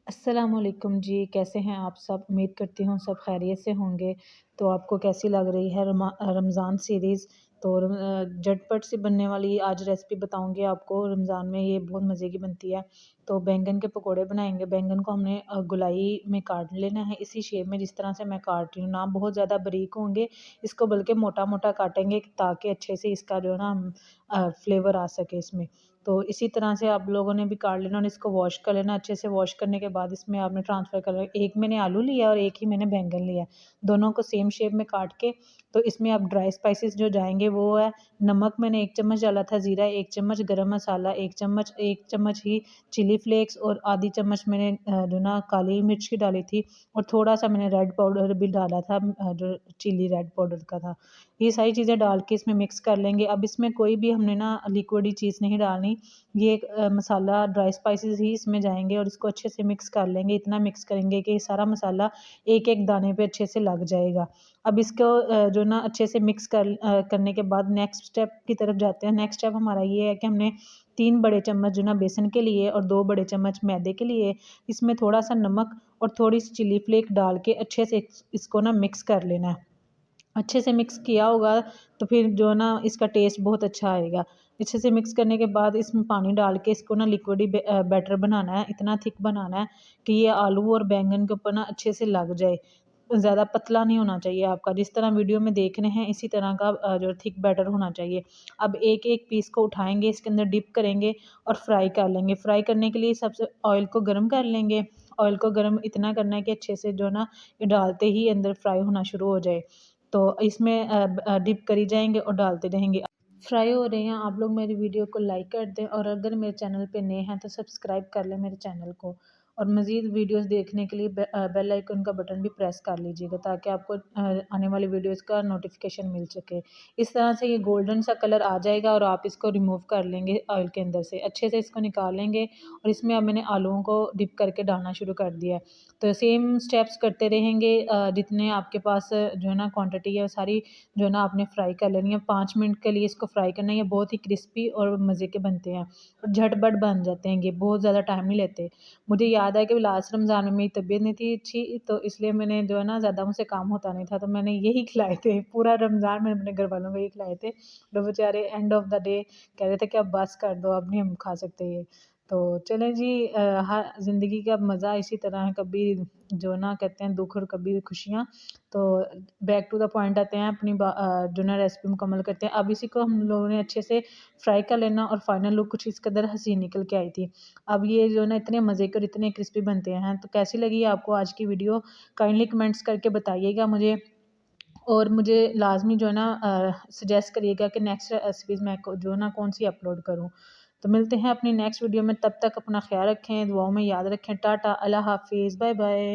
अस्सलामुअलैकुम जी, कैसे हैं आप सब? उम्मीद करती हूँ सब खैरियत से होंगे। तो आपको कैसी लग रही है रमज़ान सीरीज़? तो झटपट से बनने वाली आज रेसिपी बताऊँगी आपको। रमज़ान में ये बहुत मज़े की बनती है। तो बैंगन के पकोड़े बनाएँगे। बैंगन को हमने गोलाई में काट लेना है, इसी शेप में जिस तरह से मैं काट रही हूँ। ना बहुत ज़्यादा बारीक होंगे, इसको बल्कि मोटा-मोटा काटेंगे ताकि अच्छे से इसका जो है ना फ्लेवर आ सके इसमें। तो इसी तरह से आप लोगों ने भी काट लेना और इसको वॉश कर लेना। अच्छे से वॉश करने के बाद इसमें आपने ट्रांसफ़र करना है। एक मैंने आलू लिया और एक ही मैंने बैंगन लिया। दोनों को सेम शेप में काट के तो इसमें अब ड्राई स्पाइसेस जो जाएँगे वो है नमक मैंने 1 चम्मच डाला था, ज़ीरा 1 चम्मच, गरम मसाला 1 चम्मच ही चिली फ्लेक्स और आधी चम्मच मैंने जो ना काली मिर्च की डाली थी और थोड़ा-सा मैंने रेड पाउडर भी डाला था, जो चिली रेड पाउडर का था। ये सारी चीज़ें डाल के इसमें मिक्स कर लेंगे। अब इसमें कोई भी हमने ना लिक्विडी चीज़ नहीं डालनी। ये एक मसाला ड्राई स्पाइसेस ही इसमें जाएँगे और इसको अच्छे से मिक्स कर लेंगे। इतना मिक्स करेंगे कि सारा मसाला एक-एक दाने पे अच्छे से लग जाएगा। अब इसको जो ना अच्छे से करने के बाद नेक्स्ट स्टेप की तरफ जाते हैं। नेक्स्ट स्टेप हमारा ये है कि हमने 3 बड़े चम्मच जो ना बेसन के लिए और 2 बड़े चम्मच मैदे के लिए इसमें थोड़ा-सा नमक और थोड़ी-सी चिली फ्लेक डाल के अच्छे से इसको ना मिक्स कर लेना है। अच्छे से मिक्स किया होगा तो फिर जो है ना इसका टेस्ट बहुत अच्छा आएगा। अच्छे से मिक्स करने के बाद इसमें पानी डाल के इसको ना लिक्विडी बैटर बनाना है, इतना थिक बनाना है कि ये आलू और बैंगन के ऊपर ना अच्छे से लग जाए। ज़्यादा पतला नहीं होना चाहिए आपका, जिस तरह वीडियो में देख रहे हैं इसी तरह का जो थिक बैटर होना चाहिए। अब एक-एक पीस को उठाएँगे, इसके अंदर डिप करेंगे और फ्राई कर लेंगे। फ्राई करने के लिए सबसे ऑयल को गरम कर लेंगे। ऑयल को गरम इतना करना है कि अच्छे से जो ना ये डालते ही अंदर फ्राई होना शुरू हो जाए। तो इसमें डिप करी जाएँगे और डालते रहेंगे। फ्राई हो रहे हैं, आप लोग मेरी वीडियो को लाइक कर दें और अगर मेरे चैनल पे नए हैं तो सब्सक्राइब कर लें मेरे चैनल को और मज़ीद वीडियोस देखने के लिए बेल आइकन का बटन भी प्रेस कर लीजिएगा ताकि आपको आने वाली वीडियोस का नोटिफिकेशन मिल सके। इस तरह से ये गोल्डन सा कलर आ जाएगा और आप इसको रिमूव कर लेंगे ऑयल के अंदर से। अच्छे से इसको निकाल लेंगे और इसमें अब मैंने आलूओं को डिप करके डालना शुरू कर दिया है। तो सेम स्टेप्स करते रहेंगे, जितने आपके पास जो है ना क्वांटिटी है वो सारी जो है ना आपने फ्राई कर लेनी है। 5 मिनट के लिए इसको फ्राई करना है। ये बहुत ही क्रिस्पी और मज़े के बनते हैं और झटपट बन जाते हैं, ये बहुत ज़्यादा टाइम नहीं लेते। मुझे याद है कि लास्ट रमज़ान में मेरी तबीयत नहीं थी अच्छी, तो इसलिए मैंने जो है ना ज़्यादा मुझसे काम होता नहीं था, तो मैंने यही खिलाए थे। पूरा रमज़ान मैंने अपने घर वालों को यही खिलाए थे। वो बेचारे एंड ऑफ द डे कह रहे थे कि अब बस कर दो, अब नहीं हम खा सकते ये। तो चलें जी, हर ज़िंदगी का मज़ा इसी तरह है, कभी जो ना कहते हैं दुःख और कभी खुशियाँ। तो बैक टू द पॉइंट आते हैं, जो ना रेसिपी मुकम्मल करते हैं। अब इसी को हम लोगों ने अच्छे से फ्राई कर लेना और फाइनल लुक कुछ इस कदर हसीन निकल के आई थी। अब ये जो ना इतने मज़े के और इतने क्रिस्पी बनते हैं। तो कैसी लगी आपको आज की वीडियो? काइंडली कमेंट्स करके बताइएगा मुझे और मुझे लाज़मी जो है ना सजेस्ट करिएगा कि नेक्स्ट रेसिपीज़ मैं को जो है ना कौन-सी अपलोड करूँ। तो मिलते हैं अपनी नेक्स्ट वीडियो में, तब तक अपना ख़्याल रखें, दुआओं में याद रखें। टाटा, अल्लाह हाफ़िज़, बाय बाय।